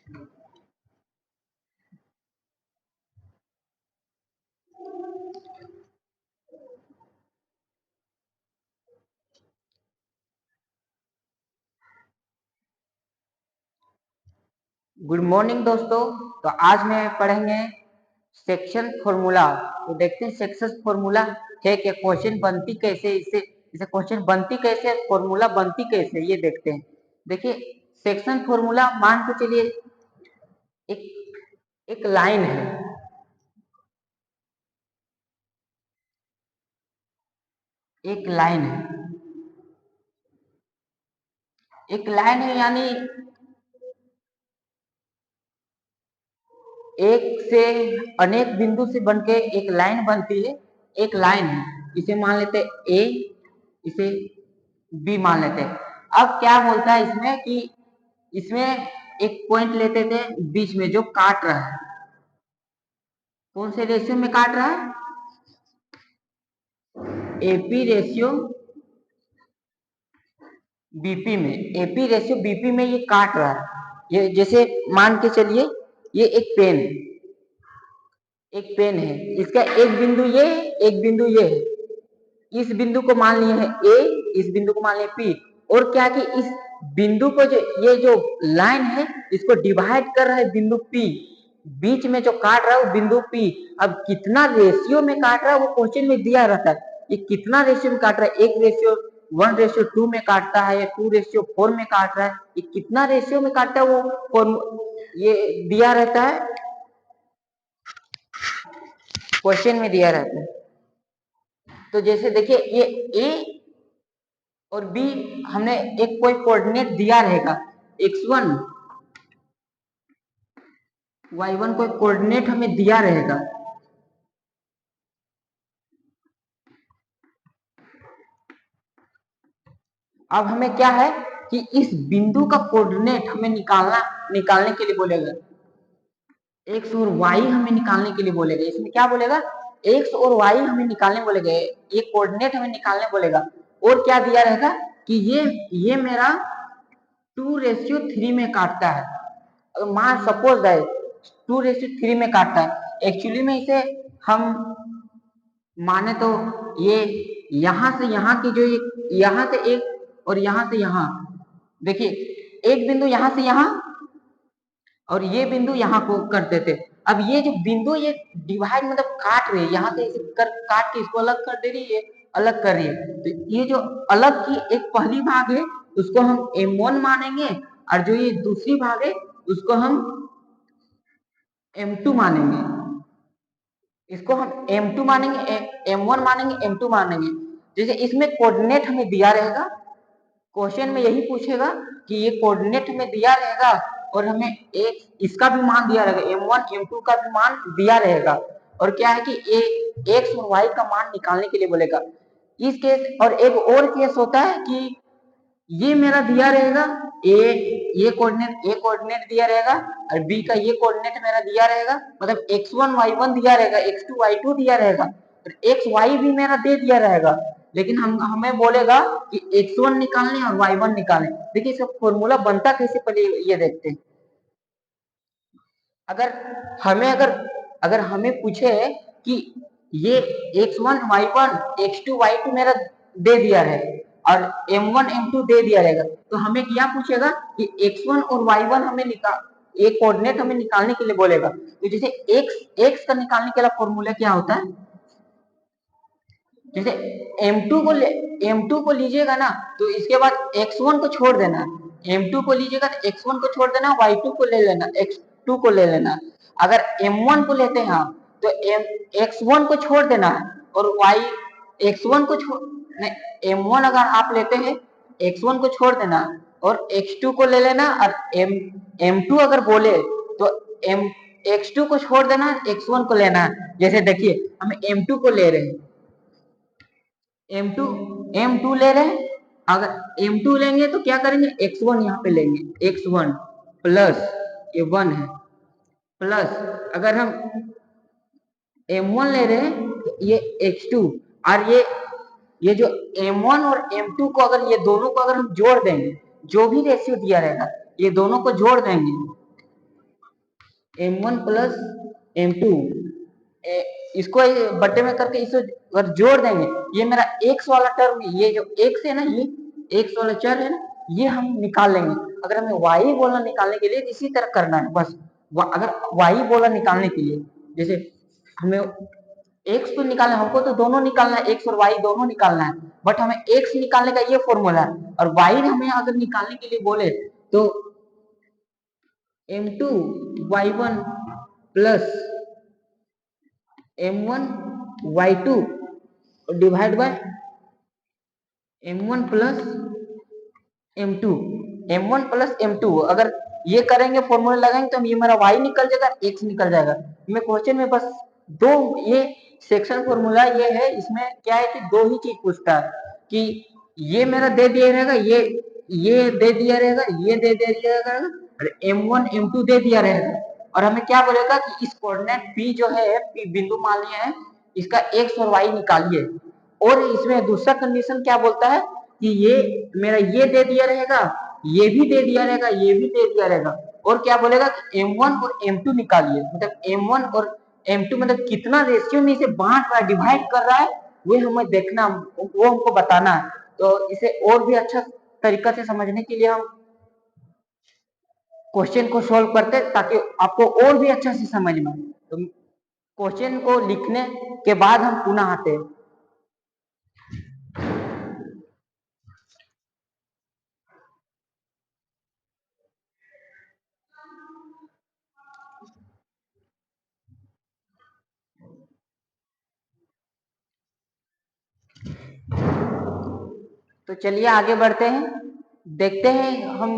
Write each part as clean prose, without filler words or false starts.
Good morning दोस्तों। तो आज मैं पढ़ेंगे सेक्शन फॉर्मूला। तो देखते हैं सेक्शन फॉर्मूला है क्या, क्वेश्चन बनती कैसे, इससे इसे क्वेश्चन बनती कैसे, फॉर्मूला बनती कैसे, ये देखते हैं। देखिए, सेक्शन फॉर्मूला मान के चलिए एक एक लाइन है। एक लाइन है, एक लाइन है, यानी एक से अनेक बिंदु से बनके एक लाइन बनती है। एक लाइन है, इसे मान लेते हैं ए, इसे बी मान लेते हैं। अब क्या बोलता है इसमें कि इसमें एक पॉइंट लेते थे बीच में जो काट रहा है। कौन से रेशियो में काट रहा है? एपी रेशियो बीपी में। एपी रेशियो बीपी में ये काट रहा है। ये जैसे मान के चलिए ये एक पेन है, एक पेन है, इसका एक बिंदु ये है, एक बिंदु ये है। इस बिंदु को मान लिए है ए, इस बिंदु को मान लिए पी। और क्या कि इस बिंदु को जो ये जो लाइन है इसको डिवाइड कर रहा है बिंदु पी। बीच में जो काट रहा है वो बिंदु पी। अब कितना रेशियो में काट रहा है वो क्वेश्चन में दिया रहता है। ये कितना रेशियो में काट रहा है, 1:1:2 में काटता है या 2:4 में काट रहा है, ये कितना रेशियो में काटता है वो ये दिया रहता है, क्वेश्चन में दिया रहता है। तो जैसे देखिए ये ए और बी हमने एक कोई कोऑर्डिनेट दिया रहेगा, x1 y1 कोई कोऑर्डिनेट हमें दिया रहेगा। अब हमें क्या है कि इस बिंदु का कोऑर्डिनेट हमें निकालने के लिए बोलेगा। x और y हमें निकालने के लिए बोलेगा। इसमें क्या बोलेगा, x और y हमें निकालने बोलेगा, ये कोऑर्डिनेट हमें निकालने बोलेगा। और क्या दिया रहेगा कि ये मेरा 2:3 में काटता है। अगर मान सपोज दैट 2:3 में काटता है, एक्चुअली में इसे हम माने तो ये यहां से यहां की जो यहां से एक और यहां से यहां, देखिए एक बिंदु यहां से यहां और ये बिंदु यहाँ को कर देते। अब ये जो बिंदु ये डिवाइड मतलब काट रही है, यहाँ से इसे काट के इसको अलग कर दे रही है, अलग कर रही है। तो ये जो अलग की एक पहली भाग है उसको हम M1 मानेंगे, और जो ये दूसरी भाग है उसको हम M2 मानेंगे। इसको हम M2 मानेंगे, M1 मानेंगे, M2 मानेंगे। जैसे इसमें कोऑर्डिनेट हमें दिया रहेगा, क्वेश्चन में यही पूछेगा कि ये कोऑर्डिनेट हमें दिया रहेगा और हमें एक इसका भी मान दिया रहेगा, M1 M2 का भी मान दिया रहेगा। और क्या है कि x और y का मान निकालने के लिए बोलेगा। इस केस और एक और केस होता है कि ये मेरा दिया रहेगा, ये कोऑर्डिनेट दिया रहेगा और बी का ये कोऑर्डिनेट मेरा दिया रहेगा, मतलब x1 y1 दिया रहेगा, x2 y2 दिया रहेगा और x y भी मेरा दे दिया रहेगा। लेकिन हमें बोलेगा कि x1 निकालने और y1 निकालने। देखिए इसका फॉर्मूला बनता कैसे, पहले ये देखते हैं। अगर हमें अगर अगर हमें पूछे कि ये x1 y1 x2 y2 मेरा दे दिया है और m1 m2 दे दिया रहेगा, तो हमें क्या पूछेगा कि x1 और y1 हमें एक कोऑर्डिनेट हमें निकालने के लिए बोलेगा। तो जैसे x का निकालने के लिए फॉर्मूला क्या होता है, जैसे M2 को लीजिएगा ना तो इसके बाद x1 को छोड़ देना, M2 को लीजिएगा तो x1 को छोड़ देना, y2 को ले लेना, x2 को ले लेना। अगर M1 को लेते हैं हम तो x1 को छोड़ देना और x1 को छोड़ नहीं, M1 अगर आप लेते हैं x1 को छोड़ देना और x2 को ले लेना, और M2 अगर बोले तो x2 को छोड़ देना, x1 को लेना। जैसे देखिए हम M2 को ले रहे हैं, M2 ले रहे हैं। अगर M2 लेंगे तो क्या करेंगे, x1 यहाँ पे लेंगे, x1 प्लस ये 1 है, प्लस अगर हम M1 ले रहे हैं तो ये x2, और ये जो M1 और M2 को अगर ये दोनों को अगर हम जोड़ देंगे, जो भी रेशियो दिया रहेगा ये दोनों को जोड़ देंगे m1 प्लस m2, इसको बट्टे में करके इसे अगर जोड़ देंगे, ये मेरा x वाला टर्म, ये जो x है ना, ये x वाला चर है ना, ये हम निकाल लेंगे। अगर हमें y बोला निकालने के लिए इसी तरह करना है बस। अगर y बोला निकालने के लिए, जैसे हमें x तो निकालना है, हमको तो दोनों निकालना है, x और y दोनों निकालना है, बट हमें x निकालने का ये फॉर्मूला है, और y हमें अगर निकालने के लिए बोले तो m2 y1 plus m1 y2 divide by m1 plus m2, m1 plus m2, अगर ये करेंगे फॉर्मूला लगाएंगे तो ये मेरा y निकल जाएगा, x निकल जाएगा। मैं क्वेश्चन में बस दो, ये सेक्शन फॉर्मूला ये है, इसमें क्या है कि दो ही चीज पूछता है कि ये मेरा दे दिया रहेगा, ये दे दिया रहेगा, ये दे दिया रहेगा, और m1 m2 दे दिया रहेगा, और हमें क्या बोलेगा कि इस कोऑर्डिनेट p जो है, p बिंदु मान लिया है, इसका x और y निकालिए। और इसमें दूसरा कंडीशन क्या बोलता है कि ये मेरा ये दे दिया रहेगा, ये भी दे दिया रहेगा, ये भी दे दिया रहेगा, और क्या बोलेगा कि m1 और m2 निकालिए, मतलब m1 और m2 मतलब कितना रेशियो में इसे बांट रहा है, डिवाइड कर रहा है, वो हमें देखना, वो हमको बताना है। तो इसे और भी अच्छा तरीका से समझने के लिए हम क्वेश्चन को सॉल्व करते हैं, ताकि आपको और भी अच्छा से समझ में आए। तो क्वेश्चन को लिखने के बाद हम पुनः आते हैं। तो चलिए आगे बढ़ते हैं, देखते हैं हम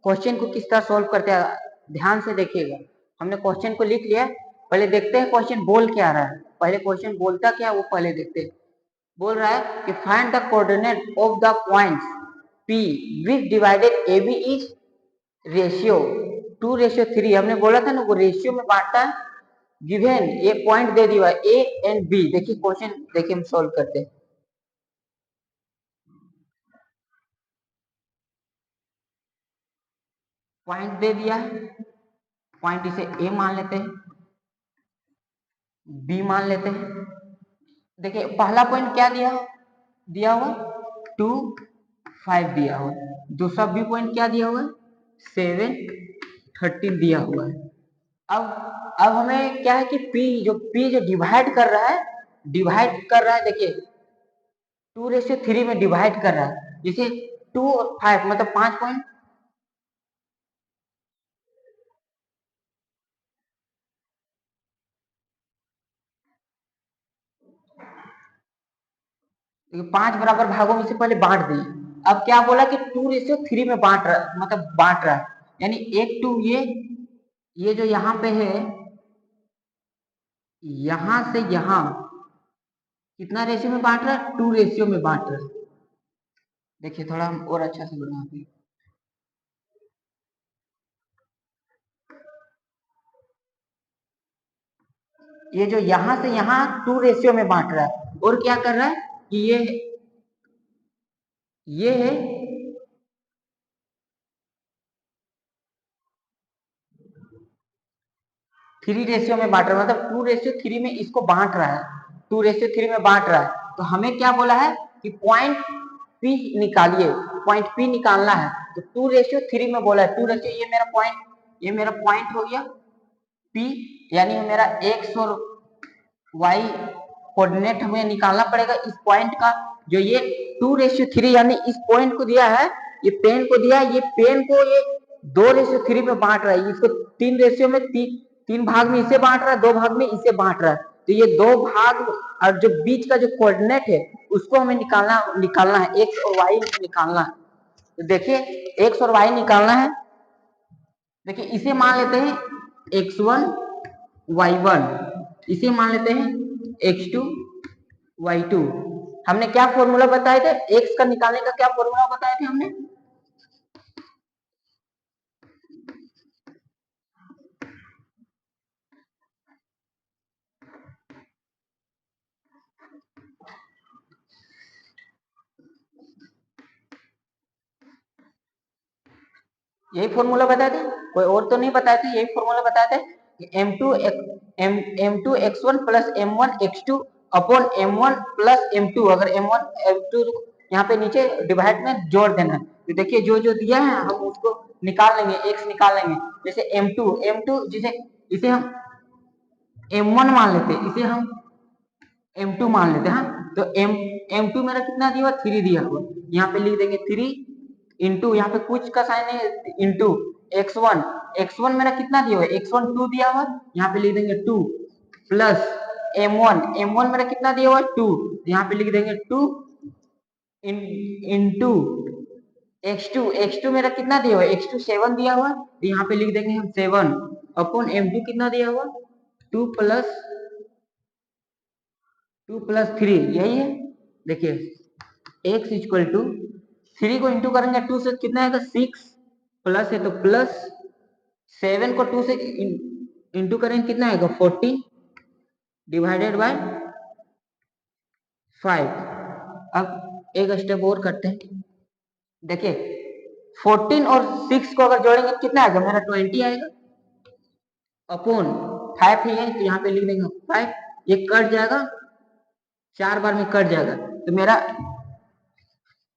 क्वेश्चन को किस तरह सॉल्व करते हैं। ध्यान से देखिएगा, हमने क्वेश्चन को लिख लिया, पहले देखते हैं क्वेश्चन बोल क्या रहा है। पहले क्वेश्चन बोलता क्या है वो पहले देखते हैं। बोल रहा है कि find the coordinate of the points P which divided AB is ratio 2:3। हमने बोला था ना वो रेशियो में बांटता है। गिवन ये पॉइंट दे दिया A एंड B। देखिए क्वेश्चन, देखिए हम सॉल्व करते हैं। पॉइंट दे दिया है, पॉइंट इसे A मान लेते हैं, B मान लेते हैं। देखिए पहला पॉइंट क्या दिया हुआ 2 5 दिया हुआ, दूसरा बी पॉइंट क्या दिया हुआ 7 13 दिया हुआ है। अब हमें क्या है कि P जो डिवाइड कर रहा है, देखिए 2:3 में डिवाइड कर रहा है, जैसे 2 और 5 मतलब 5 पॉइंट, पांच बराबर भागों में से पहले बांट दिए। अब क्या बोला कि 2:3 में बांट रहा, मतलब बांट रहा है, यानी एक टू ये जो यहाँ पे है, यहां से यहां कितना रेशियो में बांट रहा है, 2 रेशियो में बांट रहा है। देखिए थोड़ा हम और अच्छा से बनाते हैं। ये जो यहां से यहां 2 रेशियो में बांट रहा है, और क्या कर रहा है कि ये है 3 रेशियो में बांट रहा है, मतलब 2:3 में इसको बांट रहा है, 2:3 में बांट रहा है। तो हमें क्या बोला है कि पॉइंट P निकालिए, पॉइंट P निकालना है। तो 2:3 में बोला है, 2 रेशियो, ये मेरा पॉइंट हो गया P, यानी मेरा x और y कोऑर्डिनेट हमें निकालना पड़ेगा इस पॉइंट का। जो ये 2:3 यानी इस पॉइंट को दिया है, ये पेन को दिया है, ये पेन को ये 2:3 में बांट रहा है, इसको 3 रेशियो में 3 भाग में इसे बांट रहा है, 2 भाग में इसे बांट रहा है। तो ये 2 भाग और जो बीच का जो कोऑर्डिनेट है उसको हमें निकालना है, एक्स और वाई निकालना है। तो देखिए एक्स और वाई निकालना है। देखिए इसे मान लेते हैं x1 y1, इसे मान लेते हैं x2 y2। हमने क्या फॉर्मूला बताए थे, x का निकालने का क्या फॉर्मूला बताए थे हमने, यही फॉर्मूला बताए थे, कोई और तो नहीं बताए थे, यही फॉर्मूला बताए थे। m2 x1 plus m1 x2 upon m1 plus m2। अगर m1 m2 यहाँ पे नीचे डिवाइड में जोड़ देना है। तो देखिए जो जो दिया है हम उसको निकाल लेंगे, x निकाल लेंगे। जैसे m2 जिसे इसे हम m1 मान लेते हैं, इसे हम m2 मान लेते हैं। हाँ, तो m2 मेरा कितना दिया हुआ, 3 दिया हुआ। यहाँ पे लिख देंगे 3 इंटू, यहाँ पे कुछ का साइन है, इंटू x1 मेरा कितना दिया हुआ, x1 2 दिया हुआ, यहाँ पे लिख देंगे 2 प्लस m1 मेरा कितना दिया हुआ 2, यहाँ पे लिख देंगे 2 इंटू x2 मेरा कितना दिया हुआ, x2 7 दिया हुआ, तो यहाँ पे लिख देंगे हम 7 अपॉन m2 कितना दिया हुआ 2 प्लस 3, यही है। देखिए x इक्वल टू 3 को इंटू करेंगे 2 से कितना आएगा 6, प्लस है तो प्लस 7 को 2 से इंटू करेंगे कितना आएगा 40 डिवाइडेड बाय 5। अब एक स्टेप और करते हैं। देखिए 14 और 6 को अगर जोड़ेंगे कितना आएगा, मेरा 20 आएगा अपॉन 5 ही है, तो यहाँ पे लिख देंगे 5, ये कट जाएगा, 4 बार में कट जाएगा, तो मेरा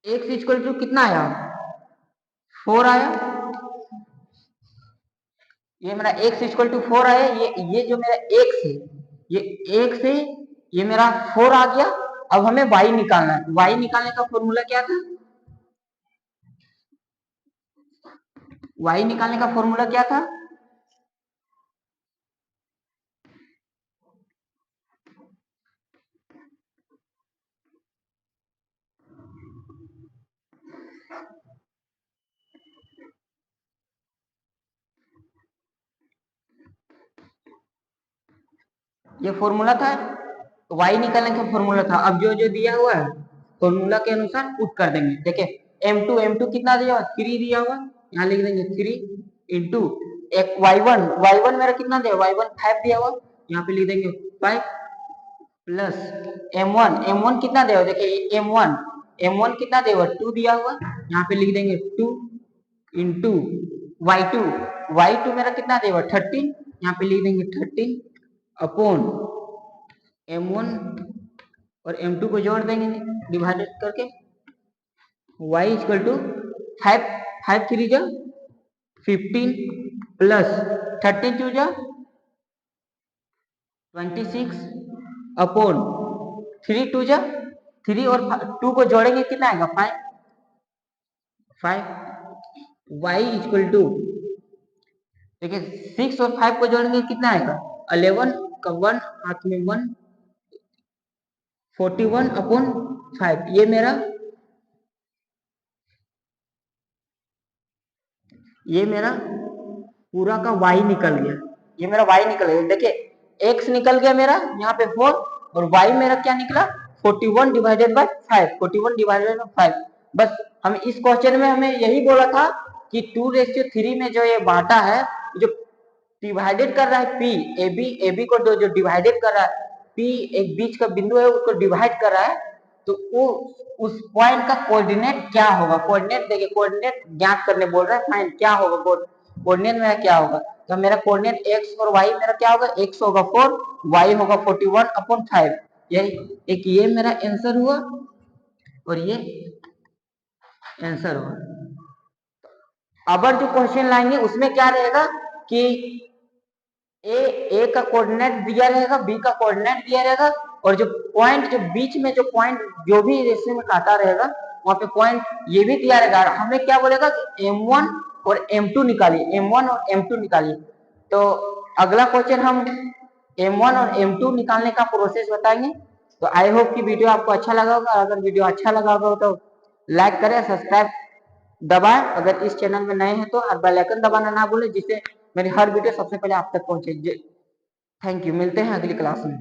x इक्वल टू कितना आया 4 आया। ये मेरा x इक्वल टू 4 आया। ये जो मेरा x है, ये x है, ये मेरा 4 आ गया। अब हमें y निकालना है। y निकालने का फॉर्मूला क्या था, y निकालने का फॉर्मूला क्या था, ये फॉर्मूला था, y निकालने का फॉर्मूला था। अब जो जो दिया हुआ है फॉर्मूला के अनुसार पुट कर देंगे। देखिए m2 कितना दिया हुआ 3 दिया हुआ, यहाँ लिख देंगे 3 इंटू y1 मेरा कितना दिया y1 5 दिया हुआ, यहाँ पे लिख देंगे 5 प्लस m1 कितना दिया हुआ, देखिए m1 कितना दिया हुआ 2 दिया हुआ, यहाँ पे लिख देंगे 2 इंटू y2 मेरा कितना दिया हुआ 13, यहाँ पे लिख देंगे 13 अपॉन m1 और m2 को जोड़ देंगे डिवाइडेड करके, y इक्वल टू 5 3 जा 15 प्लस 13 2 जा 26 अपॉन 3 2 जा 3 और 2 को जोड़ेंगे कितना आएगा 5 y इक्वल टू देखिए 6 और 5 को जोड़ेंगे कितना आएगा 11 का 1 हाथ में 1 41 अपॉन 5। ये मेरा पूरा का y निकल गया, ये मेरा y निकल गया। देखिए x निकल गया मेरा यहाँ पे 4 और y मेरा क्या निकला 41 डिवाइडेड बाय 5। बस हम इस क्वेश्चन में हमें यही बोला था कि 2:3 में जो ये बांटा है, जो डिवाइडेड कर रहा है p ab को जो डिवाइडेड कर रहा है, p एक बीच का बिंदु है उसको डिवाइड कर रहा है, तो वो उस पॉइंट का कोऑर्डिनेट क्या होगा। कोऑर्डिनेट देखिए, कोऑर्डिनेट ज्ञात करने बोल रहा है, फाइंड क्या होगा कोऑर्डिनेट मेरा क्या होगा। तो मेरा कोऑर्डिनेट x और y मेरा क्या होगा, x होगा 4, y होगा 41 अपॉन 5। यही एक ये मेरा आंसर हुआ और ये आंसर हुआ। अगर जो क्वेश्चन लाएंगे उसमें क्या रहेगा कि ए का कोऑर्डिनेट दिया रहेगा, बी का कोऑर्डिनेट दिया रहेगा, और जो पॉइंट जो बीच में जो पॉइंट जो भी रेशे में काटा रहेगा वहां पे पॉइंट ये भी दिया रहेगा। हमें क्या बोलेगा कि m1 और m2 निकालिए। तो अगला क्वेश्चन हम m1 और m2 निकालने का प्रोसेस बताएंगे। तो आई होप कि वीडियो आपको अच्छा लगा होगा। अगर वीडियो अच्छा लगा होगा तो लाइक करें, सब्सक्राइब दबाएं। अगर इस चैनल में नए हैं तो बेल आइकन दबाना ना भूलें, जिससे मेरी हर वीडियो सबसे पहले आप तक पहुंचे। थैंक यू, मिलते हैं अगली क्लास में।